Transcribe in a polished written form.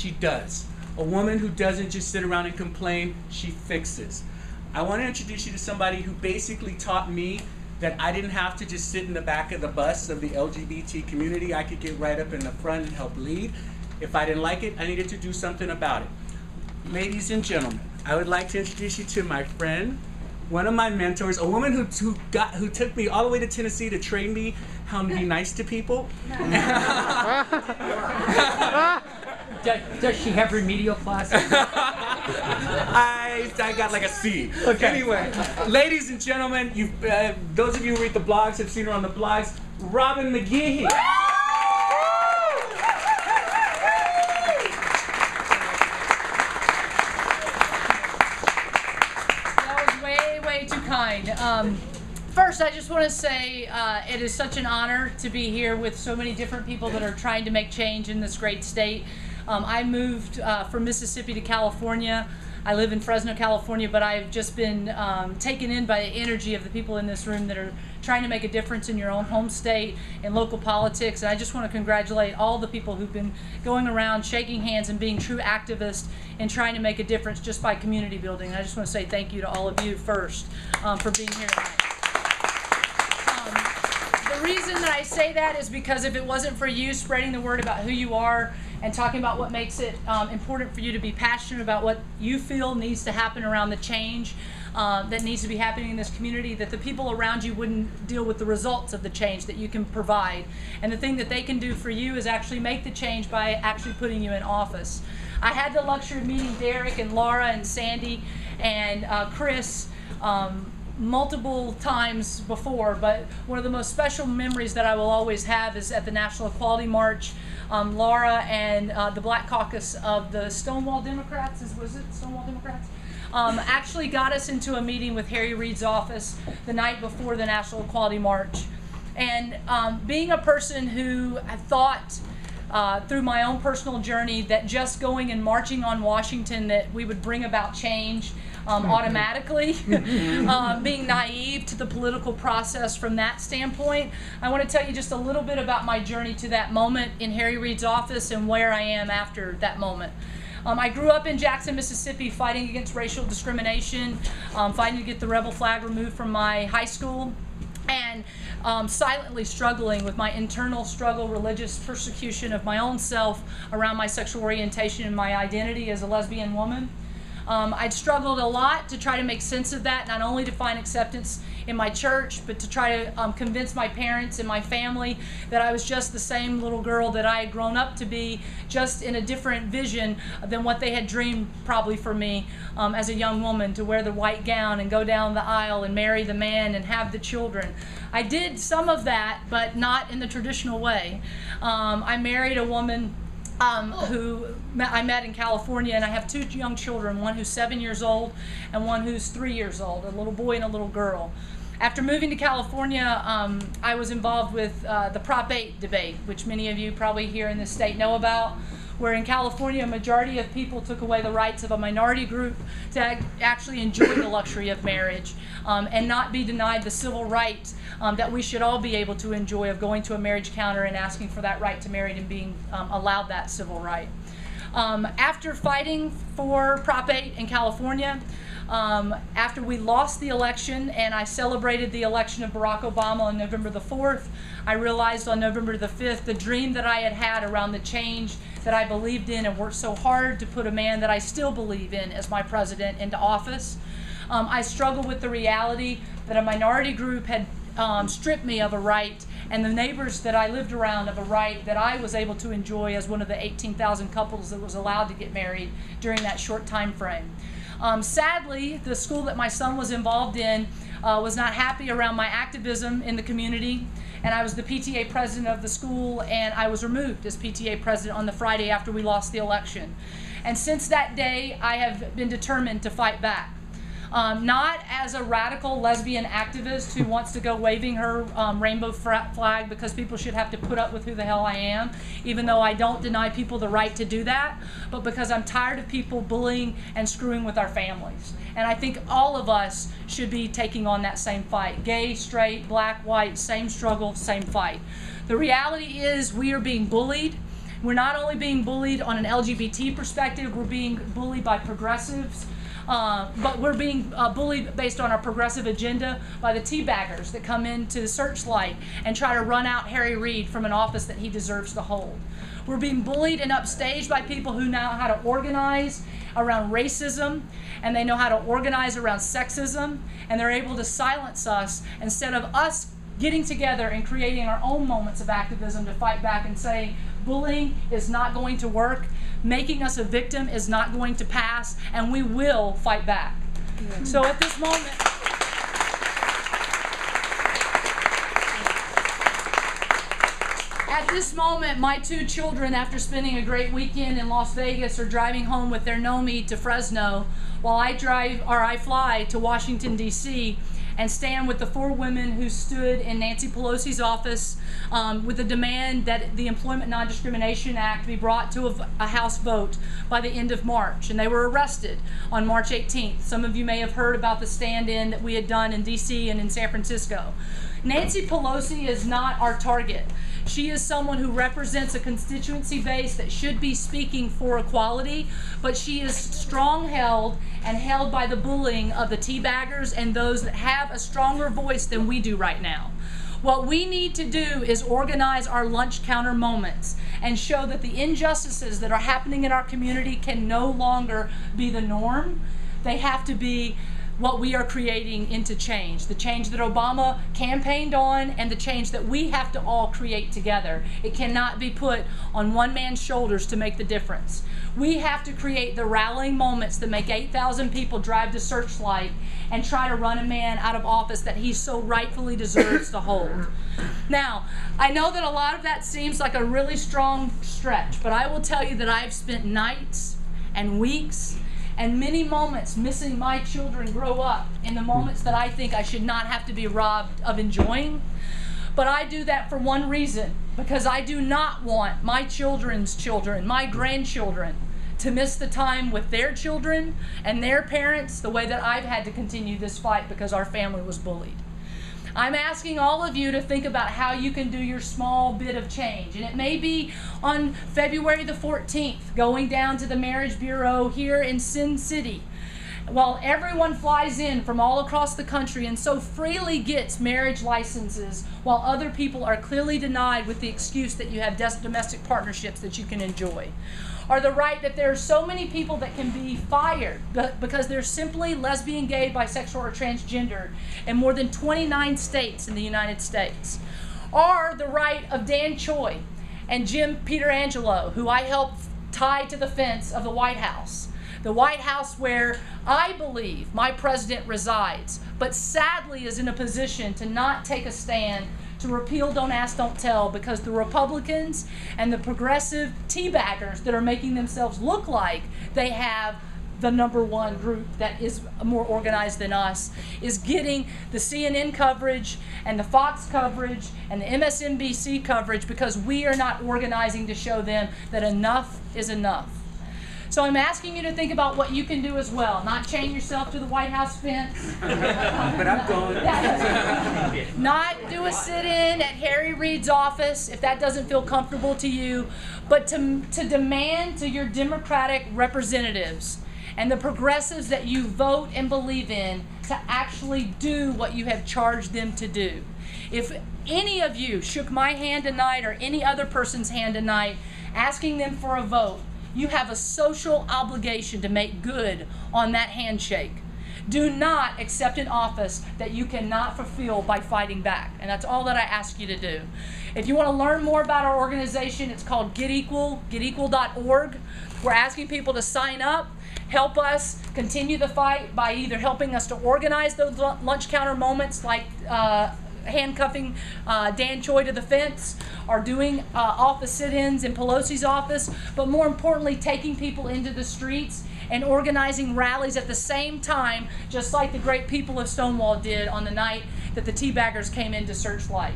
she does. A woman who doesn't just sit around and complain, she fixes. I want to introduce you to somebody who basically taught me that I didn't have to just sit in the back of the bus of the LGBT community. I could get right up in the front and help lead. If I didn't like it, I needed to do something about it. Ladies and gentlemen, I would like to introduce you to my friend, one of my mentors, a woman who took me all the way to Tennessee to train me how to be nice to people. Does she have remedial classes? I got like a C. Okay. Anyway, ladies and gentlemen, those of you who read the blogs have seen her on the blogs, Robin Mcgehee. Way too kind. First, I just want to say it is such an honor to be here with so many different people that are trying to make change in this great state. I moved from Mississippi to California. I live in Fresno, California, but I've just been taken in by the energy of the people in this room that are trying to make a difference in your own home state and local politics. And I just want to congratulate all the people who've been going around shaking hands and being true activists and trying to make a difference just by community building. And I just want to say thank you to all of you first for being here tonight. The reason that I say that is because if it wasn't for you spreading the word about who you are and talking about what makes it important for you to be passionate about what you feel needs to happen around the change that needs to be happening in this community, that the people around you wouldn't deal with the results of the change that you can provide. And the thing that they can do for you is actually make the change by actually putting you in office. I had the luxury of meeting Derek and Laura and Sandy and Chris multiple times before, but one of the most special memories that I will always have is at the National Equality March. Laura and the Black Caucus of the Stonewall Democrats, was it Stonewall Democrats? Actually got us into a meeting with Harry Reid's office the night before the National Equality March. And being a person who thought through my own personal journey that just going and marching on Washington that we would bring about change automatically, being naive to the political process from that standpoint, I want to tell you just a little bit about my journey to that moment in Harry Reid's office and where I am after that moment. I grew up in Jackson, Mississippi, fighting against racial discrimination, fighting to get the rebel flag removed from my high school, and silently struggling with my internal struggle, religious persecution of my own self around my sexual orientation and my identity as a lesbian woman. I'd struggled a lot to try to make sense of that, not only to find acceptance in my church, but to try to convince my parents and my family that I was just the same little girl that I had grown up to be, just in a different vision than what they had dreamed probably for me as a young woman, to wear the white gown and go down the aisle and marry the man and have the children. I did some of that, but not in the traditional way. I married a woman who I met in California, and I have two young children, one who's 7 years old and one who's 3 years old, a little boy and a little girl. After moving to California, I was involved with the Prop 8 debate, which many of you probably here in this state know about, where in California a majority of people took away the rights of a minority group to actually enjoy the luxury of marriage and not be denied the civil right that we should all be able to enjoy of going to a marriage counter and asking for that right to marry and being allowed that civil right. After fighting for Prop 8 in California, after we lost the election and I celebrated the election of Barack Obama on November the 4th, I realized on November the 5th the dream that I had had around the change that I believed in and worked so hard to put a man that I still believe in as my president into office. I struggled with the reality that a minority group had stripped me of a right, and the neighbors that I lived around of a right that I was able to enjoy as one of the 18,000 couples that was allowed to get married during that short time frame. Sadly, the school that my son was involved in was not happy around my activism in the community, and I was the PTA president of the school, and I was removed as PTA president on the Friday after we lost the election. And since that day, I have been determined to fight back. Not as a radical lesbian activist who wants to go waving her rainbow flag because people should have to put up with who the hell I am, even though I don't deny people the right to do that, but because I'm tired of people bullying and screwing with our families. And I think all of us should be taking on that same fight. Gay, straight, black, white, same struggle, same fight. The reality is we are being bullied. We're not only being bullied on an LGBT perspective, we're being bullied by progressives, but we're being bullied based on our progressive agenda by the teabaggers that come into the Searchlight and try to run out Harry Reid from an office that he deserves to hold. We're being bullied and upstaged by people who know how to organize around racism, and they know how to organize around sexism, and they're able to silence us instead of us getting together and creating our own moments of activism to fight back and say bullying is not going to work, making us a victim is not going to pass, and we will fight back. Yeah. So at this moment, my 2 children, after spending a great weekend in Las Vegas, are driving home with their Nomi to Fresno, while I fly to Washington, D.C., and stand with the 4 women who stood in Nancy Pelosi's office with the demand that the Employment Non-Discrimination Act be brought to a House vote by the end of March. And they were arrested on March 18th. Some of you may have heard about the stand-in that we had done in D.C. and in San Francisco. Nancy Pelosi is not our target. She is someone who represents a constituency base that should be speaking for equality, but she is strong-held and held by the bullying of the teabaggers and those that have a stronger voice than we do right now. What we need to do is organize our lunch counter moments and show that the injustices that are happening in our community can no longer be the norm. They have to be what we are creating into change, the change that Obama campaigned on and the change that we have to all create together. It cannot be put on one man's shoulders to make the difference. We have to create the rallying moments that make 8,000 people drive to Searchlight and try to run a man out of office that he so rightfully deserves to hold. Now, I know that a lot of that seems like a really strong stretch, but I will tell you that I've spent nights and weeks and many moments missing my children grow up in the moments that I think I should not have to be robbed of enjoying. But I do that for one reason, because I do not want my children's children, my grandchildren, to miss the time with their children and their parents the way that I've had to continue this fight because our family was bullied. I'm asking all of you to think about how you can do your small bit of change. And it may be on February the 14th, going down to the Marriage Bureau here in Sin City, while everyone flies in from all across the country and so freely gets marriage licenses, while other people are clearly denied with the excuse that you have domestic partnerships that you can enjoy. Or the right that there are so many people that can be fired because they're simply lesbian, gay, bisexual, or transgender in more than 29 states in the United States. Or the right of Dan Choi and Jim Peterangelo, who I helped tie to the fence of the White House. The White House where I believe my president resides, but sadly is in a position to not take a stand to repeal Don't Ask, Don't Tell, because the Republicans and the progressive teabaggers that are making themselves look like they have the #1 group that is more organized than us is getting the CNN coverage and the Fox coverage and the MSNBC coverage because we are not organizing to show them that enough is enough. So I'm asking you to think about what you can do as well. Not chain yourself to the White House fence. But I'm going. Not do a sit-in at Harry Reid's office if that doesn't feel comfortable to you. But to demand to your Democratic representatives and the progressives that you vote and believe in to actually do what you have charged them to do. If any of you shook my hand tonight or any other person's hand tonight asking them for a vote, you have a social obligation to make good on that handshake. Do not accept an office that you cannot fulfill by fighting back. And that's all that I ask you to do. If you want to learn more about our organization, it's called Get Equal, getequal.org. We're asking people to sign up, help us continue the fight by either helping us to organize those lunch counter moments like handcuffing Dan Choi to the fence, or doing office sit-ins in Pelosi's office, but more importantly, taking people into the streets and organizing rallies at the same time, just like the great people of Stonewall did on the night that the teabaggers came into Searchlight.